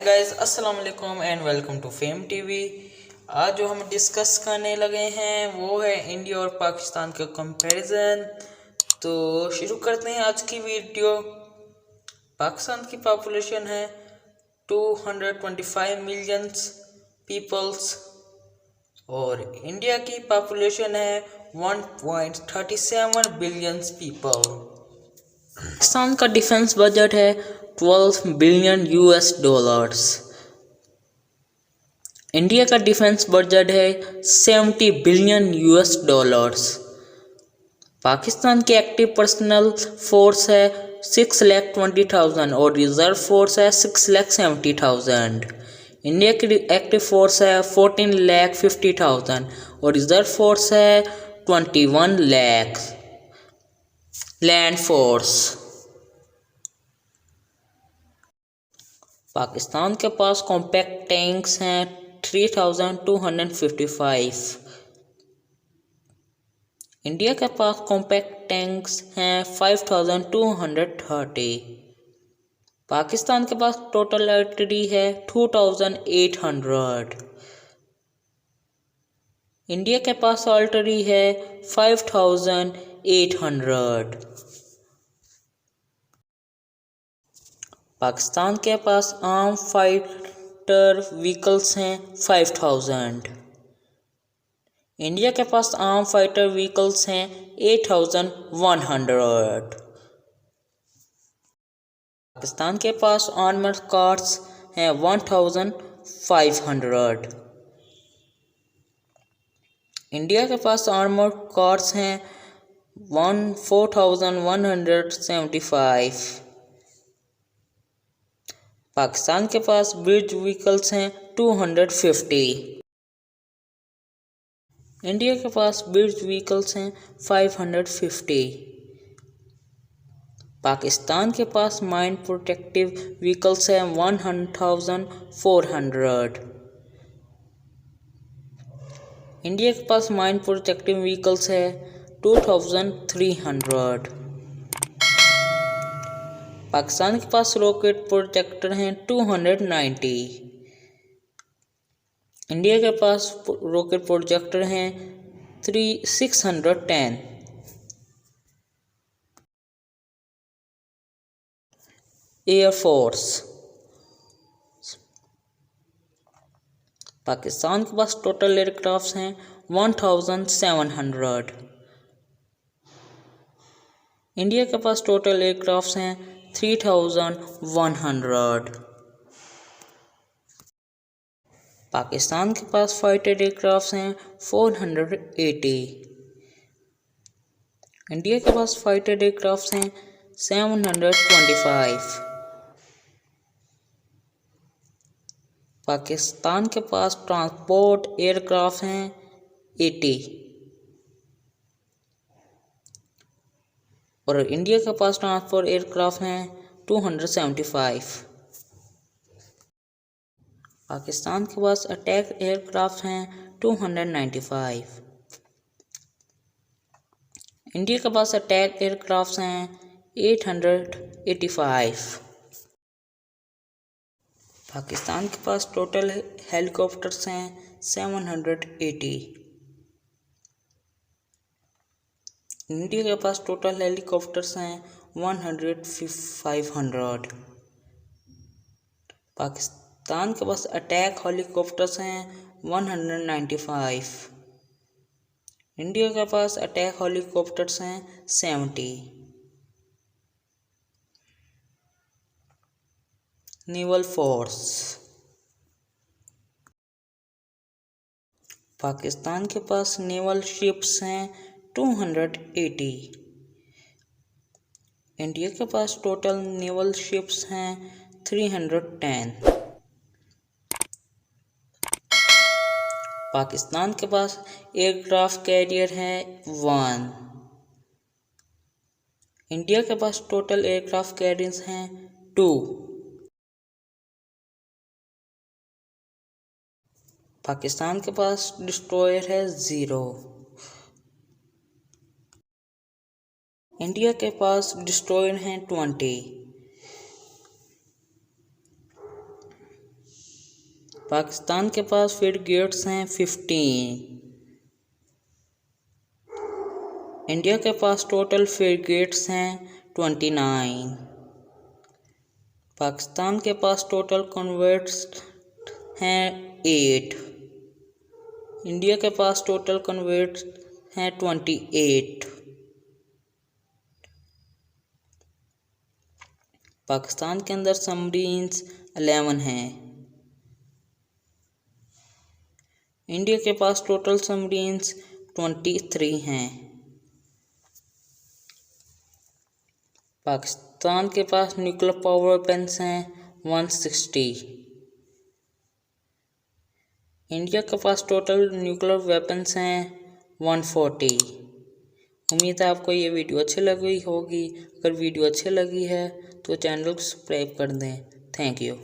Guys अस्सलाम वालेकुम and welcome to Fame TV. आज जो हम डिस्कस करने लगे हैं वो है इंडिया और पाकिस्तान का कंपैरिजन। तो शुरू करते हैं आज की वीडियो। पाकिस्तान की पॉपुलेशन है 225 मिलियंस पीपल्स और इंडिया की पॉपुलेशन है 1.37 बिलियंस पीपल। पाकिस्तान का डिफेंस बजट है 12 बिलियन यूएस डॉलर्स। इंडिया का डिफेंस बजट है 70 बिलियन यूएस डॉलर्स। पाकिस्तान की एक्टिव पर्सनल फोर्स है 6,20,000 और रिजर्व फोर्स है 6,70,000। इंडिया की एक्टिव फोर्स है 14,50,000 और रिजर्व फोर्स है 21 लाख। Land force. पाकिस्तान के पास कॉम्पैक्ट टैंक्स हैं 3,255। इंडिया के पास कॉम्पैक्ट टैंक्स हैं 5,230। पाकिस्तान के पास टोटल आर्टिलरी है 2,800। इंडिया के पास आर्टिलरी है 5,800। पाकिस्तान के पास आर्म फाइटर व्हीकल्स हैं 5,000। इंडिया के पास आर्म फाइटर व्हीकल्स हैं 8,100। पाकिस्तान के पास आर्मर्ड कार्स हैं 1,500। इंडिया के पास आर्मर्ड कार्स हैं 4,175। पाकिस्तान के पास ब्रिज व्हीकल्स हैं 250। इंडिया के पास ब्रिज व्हीकल्स हैं 550। पाकिस्तान के पास माइन प्रोटेक्टिव व्हीकल्स हैं 1,400। इंडिया के पास माइन प्रोटेक्टिव व्हीकल्स है 2,300। पाकिस्तान के पास रॉकेट प्रोटेक्टर हैं 290। इंडिया के पास रॉकेट प्रोजेक्टर हैं 610। एयरफोर्स। पाकिस्तान के पास टोटल एयरक्राफ्ट हैं 1,700। इंडिया के पास टोटल एयरक्राफ्ट हैं 3,100। पाकिस्तान के पास फाइटर एयरक्राफ्ट हैं 480। इंडिया के पास फाइटर एयरक्राफ्ट हैं 725। पाकिस्तान के पास ट्रांसपोर्ट एयरक्राफ्ट हैं 80 और इंडिया के पास ट्रांसपोर्ट एयरक्राफ्ट हैं 275। पाकिस्तान के पास अटैक एयरक्राफ्ट हैं 295। इंडिया के पास अटैक एयरक्राफ्ट हैं 885। पाकिस्तान के पास टोटल हेलीकॉप्टर्स हैं 780। इंडिया के पास टोटल हेलीकॉप्टर्स हैं 500। पाकिस्तान के पास अटैक हेलीकॉप्टर्स हैं 195। इंडिया के पास अटैक हेलीकॉप्टर्स हैं 70। Naval force. पाकिस्तान के पास नेवल शिप्स हैं 280। इंडिया के पास टोटल नेवल शिप्स हैं 310। पाकिस्तान के पास एयरक्राफ्ट कैरियर है 1। इंडिया के पास टोटल एयरक्राफ्ट कैरियर्स हैं 2। पाकिस्तान के पास डिस्ट्रॉयर है 0। इंडिया के पास डिस्ट्रॉयर हैं 20। पाकिस्तान के पास फ्रिगेट्स हैं 15। इंडिया के पास टोटल फ्रिगेट्स हैं 29। पाकिस्तान के पास टोटल कन्वर्ट्स हैं 8। इंडिया के पास टोटल कन्वर्ट्स हैं 28। पाकिस्तान के अंदर सबमरीन्स 11 हैं। इंडिया के पास टोटल सबमरीन्स 23 हैं। पाकिस्तान के पास न्यूक्लियर पावर वेपन्स हैं 160। इंडिया के पास टोटल न्यूक्लियर वेपन्स हैं 140। उम्मीद है आपको ये वीडियो अच्छी लगी होगी। अगर वीडियो अच्छी लगी है तो चैनल को सब्सक्राइब कर दें। Thank you.